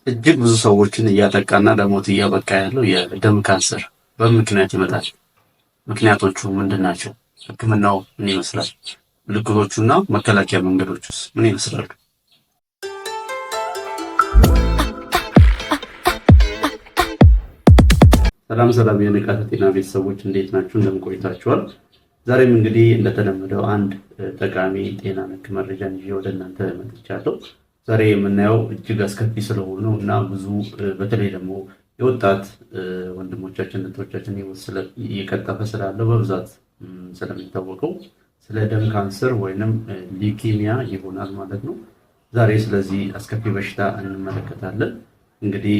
እጅግ ብዙ ሰዎችን እያጠቃና ለሞት እያበቃ ያለው የደም ካንሰር በምን ምክንያት ይመጣል? ምክንያቶቹ ምንድን ናቸው? ሕክምናው ምን ይመስላል? ምልክቶቹና መከላከያ መንገዶቹስ ምን ይመስላሉ? ሰላም ሰላም፣ የንቃተ ጤና ቤተሰቦች እንዴት ናችሁ? እንደምን ቆይታችኋል? ዛሬም እንግዲህ እንደተለመደው አንድ ጠቃሚ ጤና ነክ መረጃን ይዤ ወደ እናንተ መጥቻለሁ። ዛሬ የምናየው እጅግ አስከፊ ስለሆኑ እና ብዙ በተለይ ደግሞ የወጣት ወንድሞቻችን እህቶቻችን እየቀጠፈ ስላለው በብዛት ስለሚታወቀው ስለ ደም ካንሰር ወይንም ሊኪሚያ ይሆናል ማለት ነው። ዛሬ ስለዚህ አስከፊ በሽታ እንመለከታለን። እንግዲህ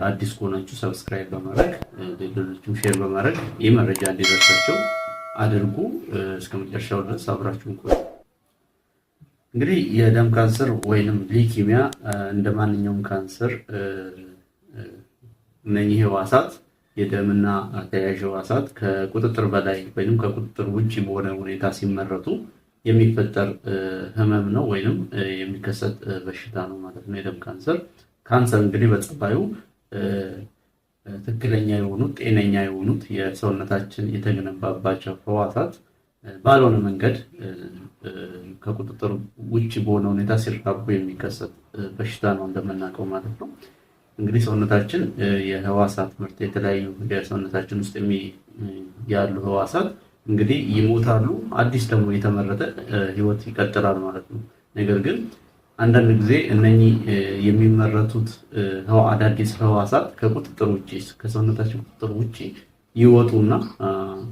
አዲስ ከሆናችሁ ሰብስክራይብ በማድረግ ሌሎችም ሼር በማድረግ ይህ መረጃ እንዲደርሳቸው አድርጉ። እስከ መጨረሻው ድረስ አብራችሁን ቆዩ። እንግዲህ የደም ካንሰር ወይንም ሊኪሚያ እንደ ማንኛውም ካንሰር እነኚህ ህዋሳት የደምና ተያያዥ ህዋሳት ከቁጥጥር በላይ ወይንም ከቁጥጥር ውጭ በሆነ ሁኔታ ሲመረቱ የሚፈጠር ህመም ነው ወይንም የሚከሰት በሽታ ነው ማለት ነው። የደም ካንሰር እንግዲህ በጸባዩ ትክክለኛ የሆኑት ጤነኛ የሆኑት የሰውነታችን የተገነባባቸው ህዋሳት ባልሆነ መንገድ ከቁጥጥር ውጭ በሆነ ሁኔታ ሲራቡ የሚከሰት በሽታ ነው እንደምናውቀው ማለት ነው። እንግዲህ ሰውነታችን የህዋሳት ምርት የተለያዩ የሰውነታችን ውስጥ ያሉ ህዋሳት እንግዲህ ይሞታሉ፣ አዲስ ደግሞ የተመረተ ህይወት ይቀጥላል ማለት ነው። ነገር ግን አንዳንድ ጊዜ እነኚህ የሚመረቱት አዳዲስ ህዋሳት ከቁጥጥር ውጭ ከሰውነታችን ቁጥጥር ውጭ ይወጡና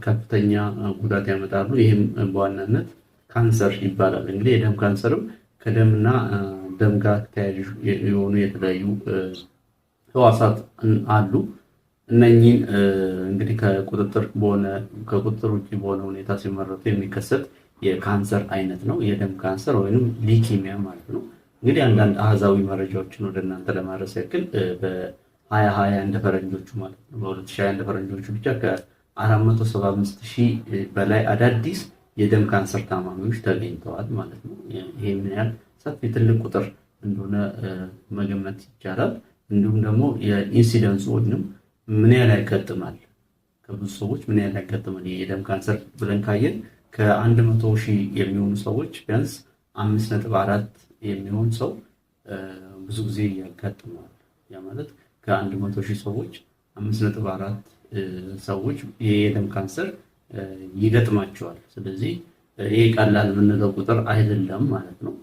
ከፍተኛ ጉዳት ያመጣሉ። ይህም በዋናነት ካንሰር ይባላል። እንግዲህ የደም ካንሰርም ከደምና ደም ጋር ተያያዥ የሆኑ የተለያዩ ህዋሳት አሉ። እነኚህን እንግዲህ ከቁጥጥር ውጭ በሆነ ሁኔታ ሲመረቱ የሚከሰት የካንሰር አይነት ነው የደም ካንሰር ወይንም ሊኪሚያ ማለት ነው። እንግዲህ አንዳንድ አሃዛዊ መረጃዎችን ወደ እናንተ ለማድረስ ያክል በ2020 እንደ ፈረንጆቹ ማለት ነው በ2020 እንደ ፈረንጆቹ ብቻ ከ475,000 በላይ አዳዲስ የደም ካንሰር ታማሚዎች ተገኝተዋል ማለት ነው። ይሄ ምን ያህል ሰፊ ትልቅ ቁጥር እንደሆነ መገመት ይቻላል። እንዲሁም ደግሞ የኢንሲደንሱ ወይንም ምን ያህል ያጋጥማል ከብዙ ሰዎች ምን ያህል ያጋጥማል የደም ካንሰር ብለን ካየን ከ100,000 የሚሆኑ ሰዎች ቢያንስ 5.4 የሚሆን ሰው ብዙ ጊዜ ያጋጥመዋል። ያ ማለት ከ100,000 ሰዎች 5.4 ሰዎች የደም ካንሰር ይገጥማቸዋል። ስለዚህ ይሄ ቀላል የምንለው ቁጥር አይደለም ማለት ነው።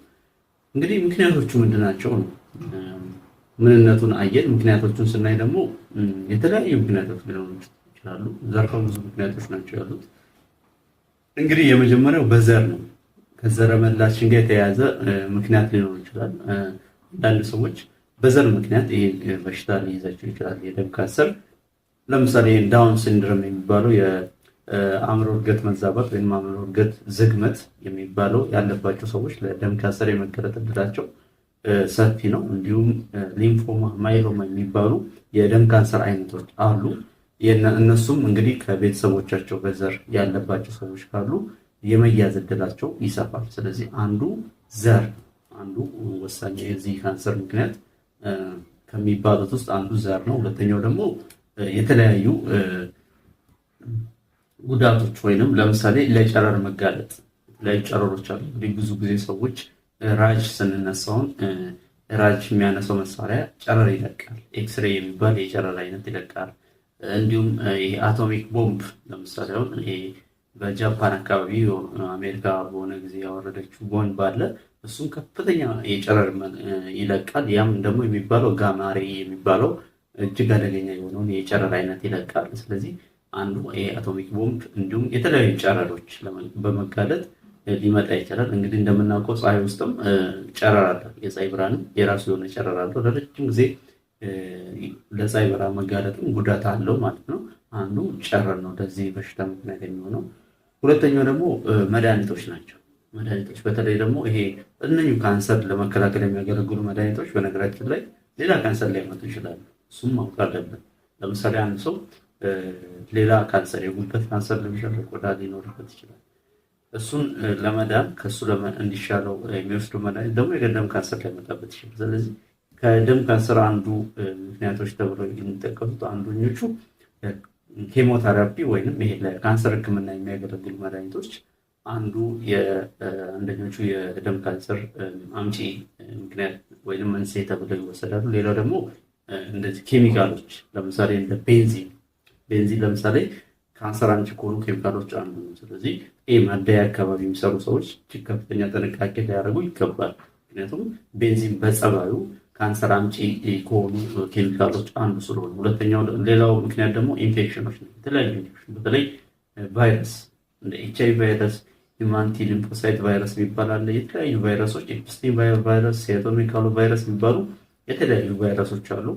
እንግዲህ ምክንያቶቹ ምንድናቸው ነው? ምንነቱን አየን። ምክንያቶቹን ስናይ ደግሞ የተለያዩ ምክንያቶች ሊሆኑ ይችላሉ። ዘርፈ ብዙ ምክንያቶች ናቸው ያሉት። እንግዲህ የመጀመሪያው በዘር ነው። ከዘረመላችን ጋር የተያያዘ ምክንያት ሊኖር ይችላል። አንዳንድ ሰዎች በዘር ምክንያት ይሄ በሽታ ሊይዛቸው ይችላል የደም ካንሰር። ለምሳሌ ዳውን ሲንድሮም የሚባለው የአእምሮ እድገት መዛባት ወይም አእምሮ እድገት ዝግመት የሚባለው ያለባቸው ሰዎች ለደም ካንሰር የመጋለጥ እድላቸው ሰፊ ነው። እንዲሁም ሊምፎማ፣ ማይሎማ የሚባሉ የደም ካንሰር አይነቶች አሉ። እነሱም እንግዲህ ከቤተሰቦቻቸው በዘር ያለባቸው ሰዎች ካሉ የመያዝ እድላቸው ይሰፋል። ስለዚህ አንዱ ወሳኝ የዚህ ካንሰር ምክንያት ከሚባሉት ውስጥ አንዱ ዘር ነው። ሁለተኛው ደግሞ የተለያዩ ጉዳቶች ወይንም ለምሳሌ ለጨረር መጋለጥ ላይ ጨረሮች አሉ። እንግዲህ ብዙ ጊዜ ሰዎች ራጅ ስንነሳውን ራጅ የሚያነሳው መሳሪያ ጨረር ይለቃል። ኤክስሬ የሚባል የጨረር አይነት ይለቃል። እንዲሁም አቶሚክ ቦምብ ለምሳሌ አሁን በጃፓን አካባቢ አሜሪካ በሆነ ጊዜ ያወረደችው ቦምብ አለ። እሱም ከፍተኛ የጨረር ይለቃል። ያም ደግሞ የሚባለው ጋማሬ የሚባለው እጅግ አደገኛ የሆነውን የጨረር አይነት ይለቃል። ስለዚህ አንዱ አቶሚክ ቦምብ እንዲሁም የተለያዩ ጨረሮች በመጋለጥ ሊመጣ ይችላል። እንግዲህ እንደምናውቀው ፀሐይ ውስጥም ጨረር አለ። የፀሐይ ብርሃንም የራሱ የሆነ ጨረር አለው። ለረጅም ጊዜ ለፀሐይ ብርሃን መጋለጥም ጉዳት አለው ማለት ነው። አንዱ ጨረር ነው ለዚህ በሽታ ምክንያት የሚሆነው። ሁለተኛው ደግሞ መድኃኒቶች ናቸው። መድኃኒቶች በተለይ ደግሞ ይሄ እነኚህ ካንሰር ለመከላከል የሚያገለግሉ መድኃኒቶች በነገራችን ላይ ሌላ ካንሰር ሊያመጡ ይችላሉ። እሱም ማወቅ አለብን። ለምሳሌ አንድ ሰው ሌላ ካንሰር የጉበት ካንሰር ለምሳሌ ቆዳ ሊኖርበት ይችላል። እሱን ለመዳን ከሱ እንዲሻለው የሚወስዱ መድኃኒት ደግሞ የደም ካንሰር ሊያመጣበት ይችላል። ስለዚህ ከደም ካንሰር አንዱ ምክንያቶች ተብለው የሚጠቀሱት አንደኞቹ ኬሞቴራፒ ወይንም ይሄ ለካንሰር ሕክምና የሚያገለግሉ መድኃኒቶች አንደኞቹ የደም ካንሰር አምጪ ምክንያት ወይንም መንስኤ ተብለው ይወሰዳሉ። ሌላው ደግሞ እንደዚህ ኬሚካሎች ለምሳሌ እንደ ቤንዚን ለምሳሌ ካንሰር አምጪ ከሆኑ ኬሚካሎች አንዱ ነው። ስለዚህ ይህ ማደያ አካባቢ የሚሰሩ ሰዎች እጅግ ከፍተኛ ጥንቃቄ ሊያደርጉ ይገባል። ምክንያቱም ቤንዚን በጸባዩ ካንሰር አምጪ ከሆኑ ኬሚካሎች አንዱ ስለሆነ። ሌላው ምክንያት ደግሞ ኢንፌክሽኖች ነው። የተለያዩ ኢንፌክሽን በተለይ ቫይረስ እንደ HIV ቫይረስ፣ ሂማንቲ ሊምፎሳይት ቫይረስ የሚባል አለ። የተለያዩ ቫይረሶች ኤፕስቲን ቫይረስ፣ ሴቶሜጋሎ ቫይረስ የሚባሉ የተለያዩ ቫይረሶች አሉ።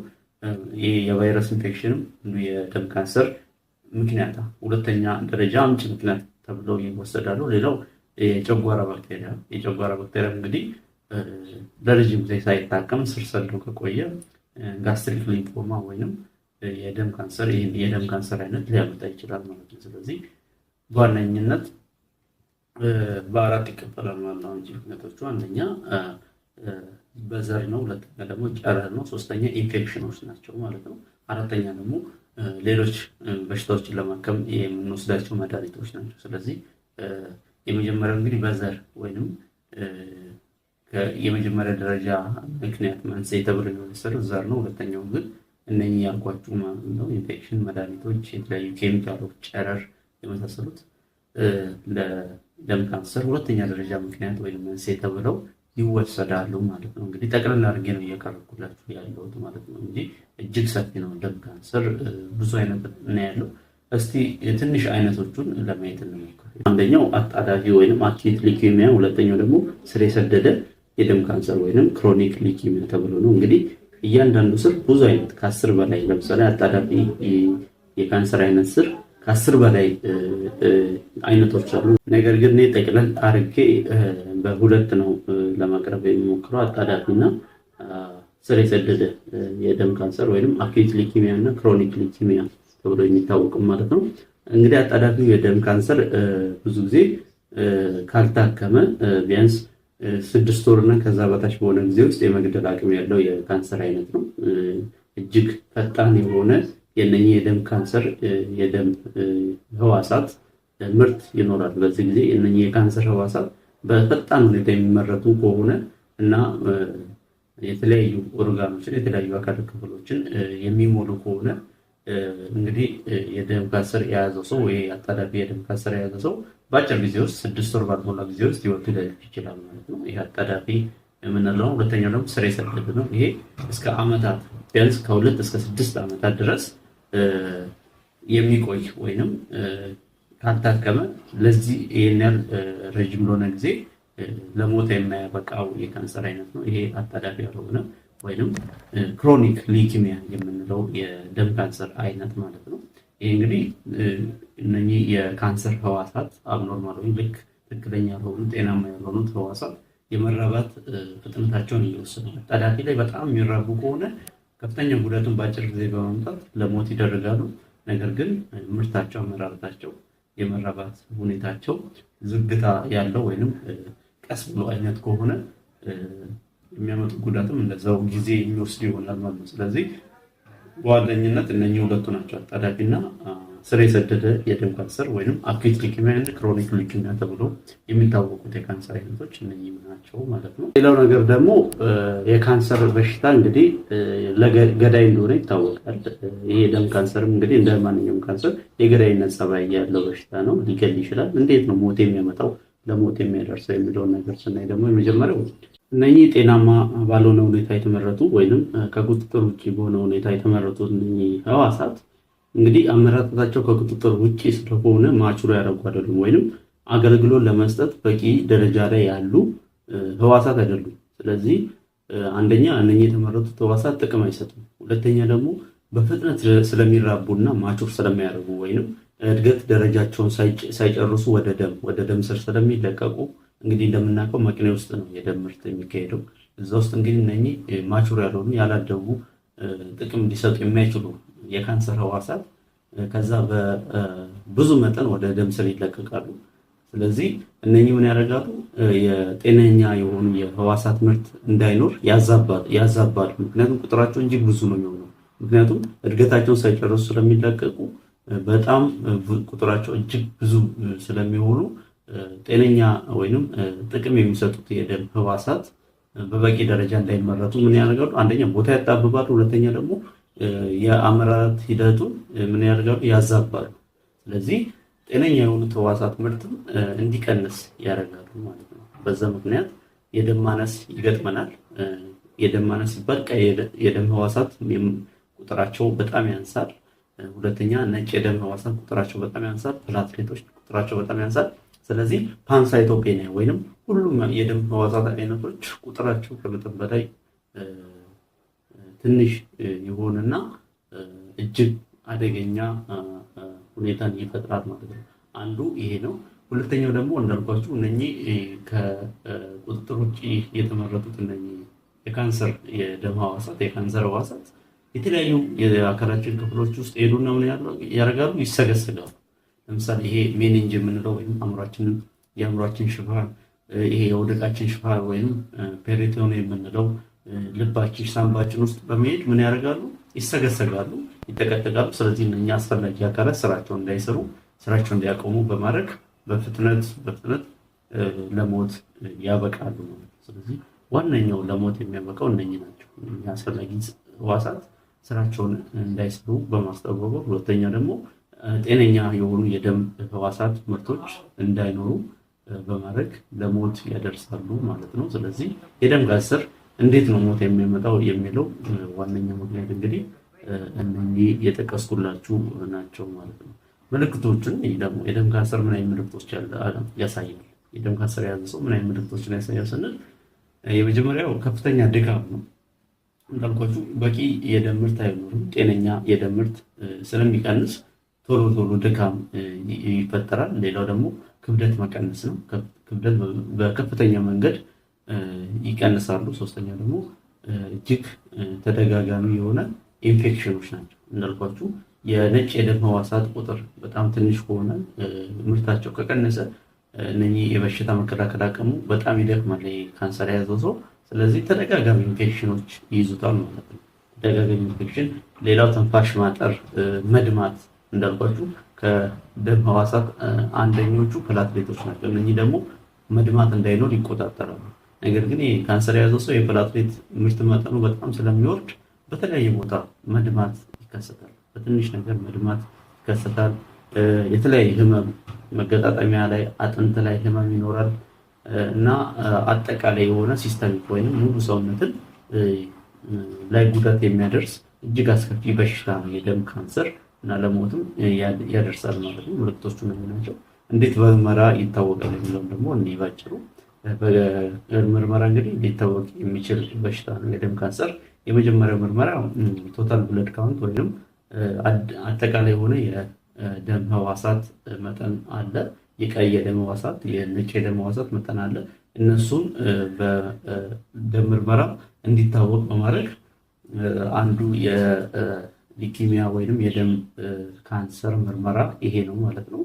ይህ የቫይረስ ኢንፌክሽንም የደም ካንሰር ምክንያት ሁለተኛ ደረጃ አምጪ ምክንያት ተብለው ይወሰዳሉ። ሌላው የጨጓራ ባክቴሪያ እንግዲህ ለረጅም ጊዜ ሳይታከም ስር ሰዶ ከቆየ ጋስትሪክ ሊምፎማ ወይንም የደም ካንሰር አይነት ሊያመጣ ይችላል ማለት ነው። ስለዚህ በዋነኝነት በአራት ይከፈላል ማለት ነው እንጂ ምክንያቶቹ አንደኛ በዘር ነው፣ ሁለተኛ ደግሞ ጨረር ነው፣ ሶስተኛ ኢንፌክሽኖች ናቸው ማለት ነው። አራተኛ ደግሞ ሌሎች በሽታዎችን ለማከም የምንወስዳቸው መድኃኒቶች ናቸው። ስለዚህ የመጀመሪያው እንግዲህ በዘር ወይንም የመጀመሪያ ደረጃ ምክንያት መንስኤ ተብሎ የሚወሰደው ዘር ነው። ሁለተኛው ግን እነኚህ ያልኳችሁ ማለት ነው ኢንፌክሽን፣ መድኃኒቶች፣ የተለያዩ ኬሚካሎች፣ ጨረር የመሳሰሉት ለደም ካንሰር ሁለተኛ ደረጃ ምክንያት ወይም መንስኤ ተብለው ይወሰዳሉ ማለት ነው። እንግዲህ ጠቅላላ አድርጌ ነው እያቀረብኩላችሁ ያለሁት ማለት ነው እንጂ እጅግ ሰፊ ነው። ደም ካንሰር ብዙ አይነት ነው ያለው። እስቲ ትንሽ አይነቶቹን ለማየት እንሞክር። አንደኛው አጣዳፊ ወይንም አኪዩት ሊኪሚያ፣ ሁለተኛው ደግሞ ስር የሰደደ የደም ካንሰር ወይንም ክሮኒክ ሊኪሚያ ተብሎ ነው። እንግዲህ እያንዳንዱ ስር ብዙ አይነት ከ10 በላይ ለምሳሌ አጣዳፊ የካንሰር አይነት ስር ከ10 በላይ አይነቶች አሉ። ነገር ግን እኔ ጠቅለል አድርጌ በሁለት ነው ለማቅረብ የሚሞክረው አጣዳፊና ስር የሰደደ የደም ካንሰር ወይንም አኪዩት ሊኪሚያ እና ክሮኒክ ሊኪሚያ ተብሎ የሚታወቀው ማለት ነው። እንግዲህ አጣዳፊው የደም ካንሰር ብዙ ጊዜ ካልታከመ ቢያንስ 6 ወርና ከዛ በታች በሆነ ጊዜ ውስጥ የመግደል አቅም ያለው የካንሰር አይነት ነው። እጅግ ፈጣን የሆነ የነኚህ የደም ካንሰር የደም ህዋሳት ምርት ይኖራል። በዚህ ጊዜ እነኚህ የካንሰር ህዋሳት በፈጣን ሁኔታ የሚመረቱ ከሆነ እና የተለያዩ ኦርጋኖችን የተለያዩ አካል ክፍሎችን የሚሞሉ ከሆነ እንግዲህ የደም ካንሰር የያዘው ሰው ወይ አጣዳፊ የደም ካንሰር የያዘው ሰው በአጭር ጊዜ ውስጥ 6 ወር ባልሞላ ጊዜ ውስጥ ህይወቱ ሊያልፍ ይችላል ማለት ነው። ይሄ አጣዳፊ የምንለው። ሁለተኛው ደግሞ ስር የሰደደ ነው። ይሄ እስከ ዓመታት ቢያንስ ከ2 እስከ 6 ዓመታት ድረስ የሚቆይ ወይንም ካልታከመ ለዚህ ይሄን ያህል ረጅም ለሆነ ጊዜ ለሞት የማያበቃው የካንሰር አይነት ነው። ይሄ አጣዳፊ ያልሆነ ወይንም ክሮኒክ ሊኪሚያ የምንለው የደም ካንሰር አይነት ማለት ነው። ይሄ እንግዲህ እነኚህ የካንሰር ህዋሳት አብኖርማል ወይም ልክ ትክክለኛ ያልሆኑ ጤናማ ያልሆኑት ህዋሳት የመራባት ፍጥነታቸውን እየወሰዱ አጣዳፊ ላይ በጣም የሚራቡ ከሆነ ከፍተኛ ጉዳቱን በአጭር ጊዜ በማምጣት ለሞት ይደረጋሉ። ነገር ግን ምርታቸው፣ አመራረታቸው፣ የመራባት ሁኔታቸው ዝግታ ያለው ወይንም ቀስ ብሎ አይነት ከሆነ የሚያመጡ ጉዳትም እንደዛው ጊዜ የሚወስድ ይሆናል ማለት ነው። ስለዚህ በዋነኝነት እነኚህ ሁለቱ ናቸው አጣዳፊና ስር የሰደደ የደም ካንሰር ወይንም አኪዩት ሊኪሚያ እና ክሮኒክ ሊኪሚያ ተብሎ የሚታወቁት የካንሰር አይነቶች እነኚህ ናቸው ማለት ነው። ሌላው ነገር ደግሞ የካንሰር በሽታ እንግዲህ ገዳይ እንደሆነ ይታወቃል። ይሄ የደም ካንሰርም እንግዲህ እንደ ማንኛውም ካንሰር የገዳይነት ጸባይ ያለው በሽታ ነው። ሊገል ይችላል። እንዴት ነው ሞት የሚያመጣው ለሞት የሚያደርሰው የሚለውን ነገር ስናይ ደግሞ የመጀመሪያው እነኚህ ጤናማ ባልሆነ ሁኔታ የተመረቱ ወይንም ከቁጥጥር ውጭ በሆነ ሁኔታ የተመረቱ እነኚህ ህዋሳት እንግዲህ አመራረታቸው ከቁጥጥር ውጭ ስለሆነ ማቹር ያደረጉ አይደሉም፣ ወይንም አገልግሎት ለመስጠት በቂ ደረጃ ላይ ያሉ ህዋሳት አይደሉም። ስለዚህ አንደኛ እነኚህ የተመረቱት ህዋሳት ጥቅም አይሰጡም። ሁለተኛ ደግሞ በፍጥነት ስለሚራቡና ማቹር ስለሚያደርጉ ወይንም እድገት ደረጃቸውን ሳይጨርሱ ወደ ደም ስር ስለሚለቀቁ እንግዲህ እንደምናውቀው መቅኔ ውስጥ ነው የደም ምርት የሚካሄደው። እዛ ውስጥ እንግዲህ እነኚህ ማቹር ያልሆኑ ያላደጉ ጥቅም ሊሰጡ የማይችሉ የካንሰር ህዋሳት ከዛ በብዙ መጠን ወደ ደም ስር ይለቀቃሉ። ስለዚህ እነኚህ ምን ያደርጋሉ? የጤነኛ የሆኑ የህዋሳት ምርት እንዳይኖር ያዛባሉ። ምክንያቱም ቁጥራቸው እጅግ ብዙ ነው የሚሆነው። ምክንያቱም እድገታቸውን ሳይጨርሱ ስለሚለቀቁ በጣም ቁጥራቸው እጅግ ብዙ ስለሚሆኑ ጤነኛ ወይንም ጥቅም የሚሰጡት የደም ህዋሳት በበቂ ደረጃ እንዳይመረቱ ምን ያደርጋሉ? አንደኛ ቦታ ያጣብባሉ፣ ሁለተኛ ደግሞ የአመራረት ሂደቱን ምን ያደርጋሉ? ያዛባሉ። ስለዚህ ጤነኛ የሆኑት ህዋሳት ምርትም እንዲቀንስ ያደርጋሉ ማለት ነው። በዛ ምክንያት የደም ማነስ ይገጥመናል። የደም ማነስ ሲባል ቀይ የደም ህዋሳት ቁጥራቸው በጣም ያንሳል። ሁለተኛ ነጭ የደም ህዋሳት ቁጥራቸው በጣም ያንሳል። ፕላትሌቶች ቁጥራቸው በጣም ያንሳል። ስለዚህ ፓንሳይቶፔኒያ ወይንም ሁሉም የደም ህዋሳት አይነቶች ቁጥራቸው ከመጠን በላይ ትንሽ የሆነና እጅግ አደገኛ ሁኔታን ይፈጥራል ማለት ነው። አንዱ ይሄ ነው። ሁለተኛው ደግሞ እንዳልኳችሁ እነኚህ ከቁጥጥር ውጭ የተመረጡት እነኚህ የካንሰር የደም ህዋሳት የካንሰር ህዋሳት የተለያዩ የአካላችን ክፍሎች ውስጥ ሄዱና ምን ያደርጋሉ? ይሰገሰጋሉ። ለምሳሌ ይሄ ሜኒንጅ የምንለው ወይም የአእምሯችን ሽፋን፣ ይሄ የወደቃችን ሽፋን ወይም ፔሪቶን የምንለው ልባችን፣ ሳምባችን ውስጥ በመሄድ ምን ያደርጋሉ? ይሰገሰጋሉ፣ ይጠቀጠቃሉ። ስለዚህ እነኛ አስፈላጊ አካላት ስራቸውን እንዳይሰሩ ስራቸውን እንዲያቆሙ በማድረግ በፍጥነት ለሞት ያበቃሉ ማለት ነው። ስለዚህ ዋነኛው ለሞት የሚያበቃው እነኚህ ናቸው። አስፈላጊ ህዋሳት ስራቸውን እንዳይሰሩ በማስጠበቅ፣ ሁለተኛ ደግሞ ጤነኛ የሆኑ የደም ህዋሳት ምርቶች እንዳይኖሩ በማድረግ ለሞት ያደርሳሉ ማለት ነው። ስለዚህ የደም ካንሰር እንዴት ነው ሞት የሚያመጣው የሚለው ዋነኛ ምክንያት እንግዲህ እነኚህ የጠቀስኩላችሁ ናቸው ማለት ነው። ምልክቶችን ደግሞ የደም ካንሰር ምን አይነት ምልክቶች ያሳያል? የደም ካንሰር የያዘ ሰው ምን አይነት ምልክቶችን ያሳያል ስንል የመጀመሪያው ከፍተኛ ድካም ነው። እንዳልኳችሁ በቂ የደም ምርት አይኖርም። ጤነኛ የደም ምርት ስለሚቀንስ ቶሎ ድካም ይፈጠራል። ሌላው ደግሞ ክብደት መቀነስ ነው። ክብደት በከፍተኛ መንገድ ይቀንሳሉ። ሶስተኛው ደግሞ እጅግ ተደጋጋሚ የሆነ ኢንፌክሽኖች ናቸው። እንዳልኳችሁ የነጭ የደም ህዋሳት ቁጥር በጣም ትንሽ ከሆነ ምርታቸው ከቀነሰ እነኚህ የበሽታ መከላከል አቅሙ በጣም ይደክማል ካንሰር የያዘው ሰው። ስለዚህ ተደጋጋሚ ኢንፌክሽኖች ይይዙታል ማለት ነው። ተደጋጋሚ ኢንፌክሽን። ሌላው ትንፋሽ ማጠር፣ መድማት እንዳልኳችሁ ከደም ህዋሳት አንደኞቹ ፕላትሌቶች ናቸው። እነኚህ ደግሞ መድማት እንዳይኖር ይቆጣጠራሉ። ነገር ግን ካንሰር የያዘው ሰው የፕላትሌት ምርት መጠኑ በጣም ስለሚወርድ በተለያየ ቦታ መድማት ይከሰታል። በትንሽ ነገር መድማት ይከሰታል። የተለያየ ህመም፣ መገጣጠሚያ ላይ፣ አጥንት ላይ ህመም ይኖራል እና አጠቃላይ የሆነ ሲስተሚክ ወይም ሙሉ ሰውነትን ላይ ጉዳት የሚያደርስ እጅግ አስከፊ በሽታ ነው የደም ካንሰር እና ለሞትም ያደርሳል ማለት ነው። ምልክቶቹ ናቸው። እንዴት በምርመራ ይታወቃል የሚለውን ደግሞ እኔ ባጭሩ በምርመራ እንግዲህ ሊታወቅ የሚችል በሽታ ነው የደም ካንሰር። የመጀመሪያው ምርመራ ቶታል ብለድ ካውንት ወይም አጠቃላይ የሆነ የደም ህዋሳት መጠን አለ። የቀይ የደም ህዋሳት፣ የነጭ የደም ህዋሳት መጠን አለ። እነሱን በደም ምርመራ እንዲታወቅ በማድረግ አንዱ የሊኪሚያ ወይም የደም ካንሰር ምርመራ ይሄ ነው ማለት ነው።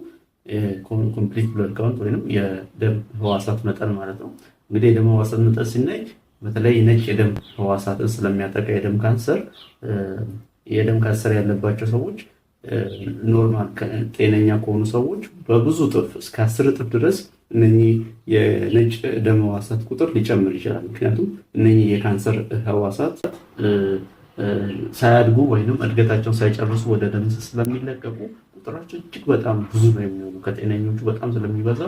ኮምፕሊት ብለድ ካውንት ወይም የደም ህዋሳት መጠን ማለት ነው። እንግዲህ የደም ህዋሳት መጠን ሲናይ በተለይ ነጭ የደም ህዋሳትን ስለሚያጠቃ የደም ካንሰር ያለባቸው ሰዎች ኖርማል ጤነኛ ከሆኑ ሰዎች በብዙ እጥፍ እስከ 10 እጥፍ ድረስ እነኚህ የነጭ ደም ህዋሳት ቁጥር ሊጨምር ይችላል። ምክንያቱም እነኚህ የካንሰር ህዋሳት ሳያድጉ ወይም እድገታቸውን ሳይጨርሱ ወደ ደም ስለሚለቀቁ ቁጥራቸው እጅግ በጣም ብዙ ነው የሚሆኑ። ከጤነኞቹ በጣም ስለሚበዛ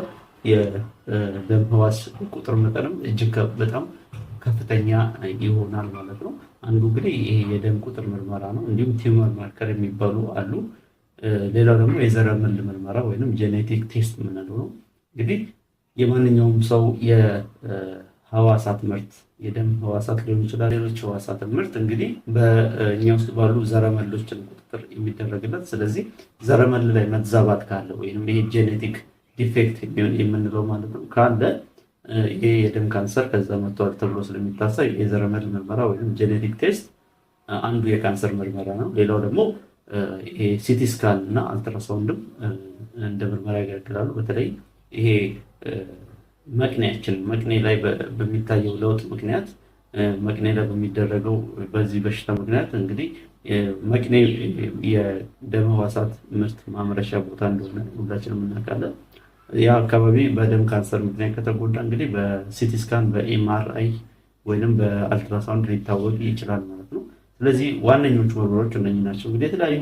የደም ህዋስ ቁጥር መጠንም እጅግ በጣም ከፍተኛ ይሆናል ማለት ነው። አንዱ እንግዲህ ይሄ የደም ቁጥር ምርመራ ነው። እንዲሁም ቲዩመር ማርከር የሚባሉ አሉ። ሌላው ደግሞ የዘረመል ምርመራ ወይም ጄኔቲክ ቴስት የምንለው ነው። እንግዲህ የማንኛውም ሰው የህዋሳት ምርት የደም ህዋሳት ሊሆን ይችላል፣ ሌሎች ህዋሳት ምርት እንግዲህ በእኛ ውስጥ ባሉ ዘረመሎችን ቁጥጥር የሚደረግለት። ስለዚህ ዘረመል ላይ መዛባት ካለ ወይም ይሄ ጄኔቲክ ዲፌክት የምንለው ማለት ነው ካለ ይሄ የደም ካንሰር ከዛ መጥቷል ተብሎ ስለሚታሰብ የዘረመል ምርመራ ወይም ጄኔቲክ ቴስት አንዱ የካንሰር ምርመራ ነው። ሌላው ደግሞ ሲቲ ስካን እና አልትራሳውንድም እንደ ምርመራ ያገለግላሉ። በተለይ ይሄ መቅኔ ላይ በሚታየው ለውጥ ምክንያት መቅኔ ላይ በሚደረገው በዚህ በሽታ ምክንያት እንግዲህ መቅኔ የደም ሕዋሳት ምርት ማምረቻ ቦታ እንደሆነ ሁላችንም እናውቃለን። ያ አካባቢ በደም ካንሰር ምክንያት ከተጎዳ እንግዲህ በሲቲ ስካን በኤምአርአይ ወይም በአልትራሳውንድ ሊታወቅ ይችላል ማለት ነው። ስለዚህ ዋነኞቹ ምርመራዎች እነኚህ ናቸው። እንግዲህ የተለያዩ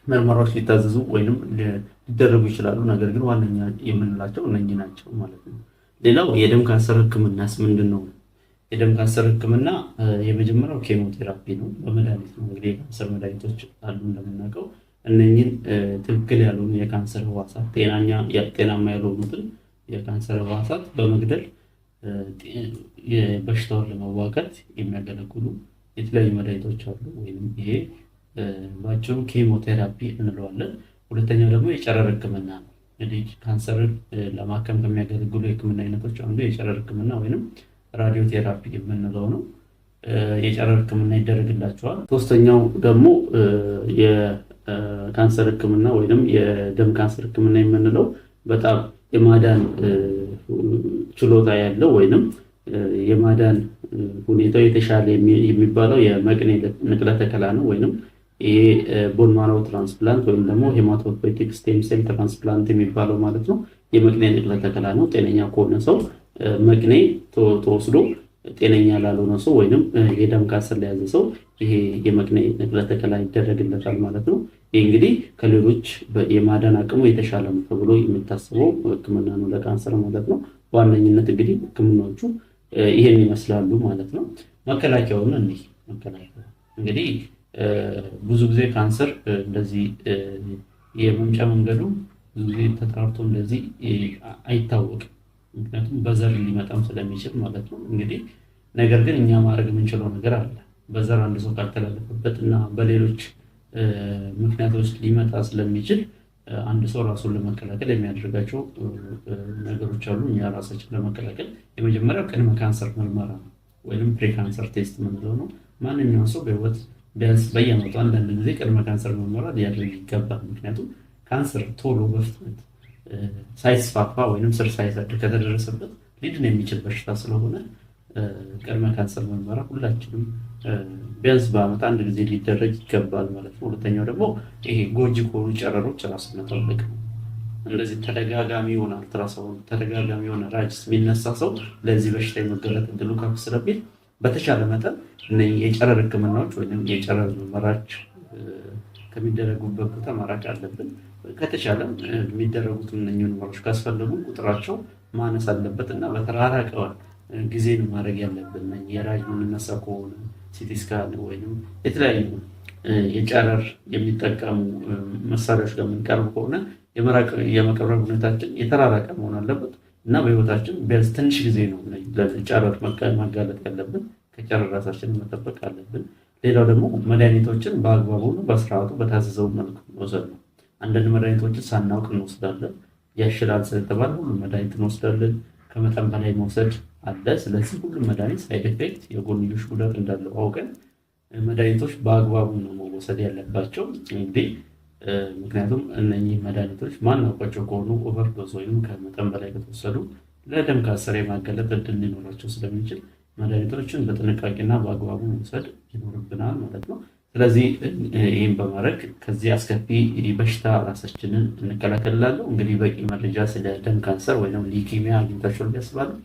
ምርመራዎች ሊታዘዙ ወይም ሊደረጉ ይችላሉ። ነገር ግን ዋነኛ የምንላቸው እነኚህ ናቸው ማለት ነው። ሌላው የደም ካንሰር ህክምናስ ምንድን ነው? የደም ካንሰር ህክምና የመጀመሪያው ኬሞቴራፒ ነው፣ በመድኃኒት ነው። እንግዲህ የካንሰር መድኃኒቶች አሉ እንደምናውቀው። እነኚህን ትክክል ያልሆኑ የካንሰር ህዋሳት ጤናማ ያልሆኑትን የካንሰር ህዋሳት በመግደል በሽታውን ለመዋጋት የሚያገለግሉ የተለያዩ መድኃኒቶች አሉ። ወይም ይሄ ባጭሩ ኬሞቴራፒ እንለዋለን። ሁለተኛው ደግሞ የጨረር ህክምና ነው። እንግዲህ ካንሰርን ለማከም ከሚያገለግሉ የህክምና አይነቶች አንዱ የጨረር ህክምና ወይም ራዲዮቴራፒ የምንለው ነው። የጨረር ህክምና ይደረግላቸዋል። ሶስተኛው ደግሞ የካንሰር ህክምና ወይም የደም ካንሰር ህክምና የምንለው በጣም የማዳን ችሎታ ያለው ወይም የማዳን ሁኔታው የተሻለ የሚባለው የመቅኔ ንቅለ ተከላ ነው። ወይም ይሄ ቦን ማሮ ትራንስፕላንት ወይም ደግሞ ሄማቶፖይቲክ ስቴም ሴል ትራንስፕላንት የሚባለው ማለት ነው። የመቅኔ ንቅለ ተከላ ነው። ጤነኛ ከሆነ ሰው መቅኔ ተወስዶ ጤነኛ ላልሆነ ሰው ወይም የደም ካንሰር ለያዘ ሰው ይሄ የመቅኔ ንቅለ ተከላ ይደረግለታል ማለት ነው። ይህ እንግዲህ ከሌሎች የማዳን አቅሙ የተሻለ ነው ተብሎ የሚታሰበው ህክምና ነው ለካንሰር ማለት ነው። በዋነኝነት እንግዲህ ህክምናዎቹ ይሄን ይመስላሉ ማለት ነው። መከላከያውን እንግዲህ ብዙ ጊዜ ካንሰር እንደዚህ የመምጫ መንገዱ ብዙ ጊዜ ተጣርቶ እንደዚህ አይታወቅም። ምክንያቱም በዘር ሊመጣም ስለሚችል ማለት ነው። እንግዲህ ነገር ግን እኛ ማድረግ የምንችለው ነገር አለ። በዘር አንድ ሰው ካልተላለፈበት እና በሌሎች ምክንያቶች ሊመጣ ስለሚችል አንድ ሰው ራሱን ለመከላከል የሚያደርጋቸው ነገሮች አሉ። እኛ ራሳችን ለመከላከል የመጀመሪያው ቅድመ ካንሰር ምርመራ ነው ወይም ፕሪ ካንሰር ቴስት የምንለው ነው። ማንኛውም ሰው በህይወት ቢያንስ በየዓመቱ አንዳንድ ጊዜ ቅድመ ካንሰር ምርመራ ሊያደርግ ይገባል። ምክንያቱም ካንሰር ቶሎ በፍጥነት ሳይስፋፋ ወይም ስር ሳይሰድ ከተደረሰበት ሊድን የሚችል በሽታ ስለሆነ ቅድመ ካንሰር ምርመራ ሁላችንም ቢያንስ በዓመት አንድ ጊዜ ሊደረግ ይገባል ማለት ነው። ሁለተኛው ደግሞ ይሄ ጎጂ ከሆኑ ጨረሮች ራስን መጠበቅ ነው። እንደዚህ ተደጋጋሚ የሆነ አልትራሳውንድ፣ ተደጋጋሚ የሆነ ራጅስ የሚነሳ ሰው ለዚህ በሽታ የመጋለጥ እድሉ ከፍ ስለሚል በተቻለ መጠን የጨረር ህክምናዎች ወይም የጨረር ምርመራዎች ከሚደረጉበት ቦታ ማራቅ አለብን። ከተቻለም የሚደረጉት እነኚህ ምርመራዎች ካስፈለጉ ቁጥራቸው ማነስ አለበት እና በተራራቀ ጊዜ ነው ማድረግ ያለብን። የራጅ የምንነሳ ከሆነ ሲቲ ስካን ወይም የተለያዩ የጨረር የሚጠቀሙ መሳሪያዎች ጋር የምንቀርብ ከሆነ የመቀረብ ሁኔታችን የተራራቀ መሆን አለበት እና በህይወታችን ቢያንስ ትንሽ ጊዜ ነው ለጨረር ማጋለጥ ያለብን። ከጨረር ራሳችንን መጠበቅ አለብን። ሌላው ደግሞ መድኃኒቶችን በአግባቡ በስርዓቱ በታዘዘው መልኩ መውሰድ ነው። አንዳንድ መድኃኒቶችን ሳናውቅ እንወስዳለን። ያሽላል ስለተባለ ሁሉም መድኃኒት እንወስዳለን። ከመጠን በላይ መውሰድ አለ። ስለዚህ ሁሉም መድኃኒት ሳይድ ኤፌክት የጎንዮሽ ጉዳት እንዳለው አውቀን መድኃኒቶች በአግባቡ ነው መወሰድ ያለባቸው። እንግዲህ ምክንያቱም እነኚህ መድኃኒቶች ማናውቃቸው ከሆኑ ኦቨርዶዝ ወይም ከመጠን በላይ ከተወሰዱ ለደም ካንሰር የማጋለጥ እድል ሊኖራቸው ስለሚችል መድኃኒቶችን በጥንቃቄና በአግባቡ መውሰድ ይኖርብናል ማለት ነው። ስለዚህ ይህን በማድረግ ከዚህ አስከፊ በሽታ ራሳችንን እንከላከልላለሁ። እንግዲህ በቂ መረጃ ስለ ደም ካንሰር ወይም ሊኪሚያ አግኝታችኋል ብዬ አስባለሁ።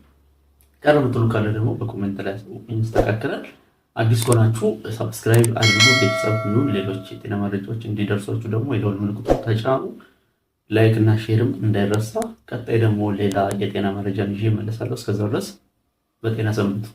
ቀረ ምትሉ ካለ ደግሞ በኮሜንት ላይ ይስተካከላል። አዲስ ከሆናችሁ ሰብስክራይብ አድርጉ፣ ቤተሰብ ሁኑ። ሌሎች የጤና መረጃዎች እንዲደርሷችሁ ደግሞ የደወል ምልክቱን ተጫኑ። ላይክ እና ሼርም እንዳይረሳ። ቀጣይ ደግሞ ሌላ የጤና መረጃን ይዤ እመለሳለሁ። እስከዛው ድረስ በጤና ሰንብቱ።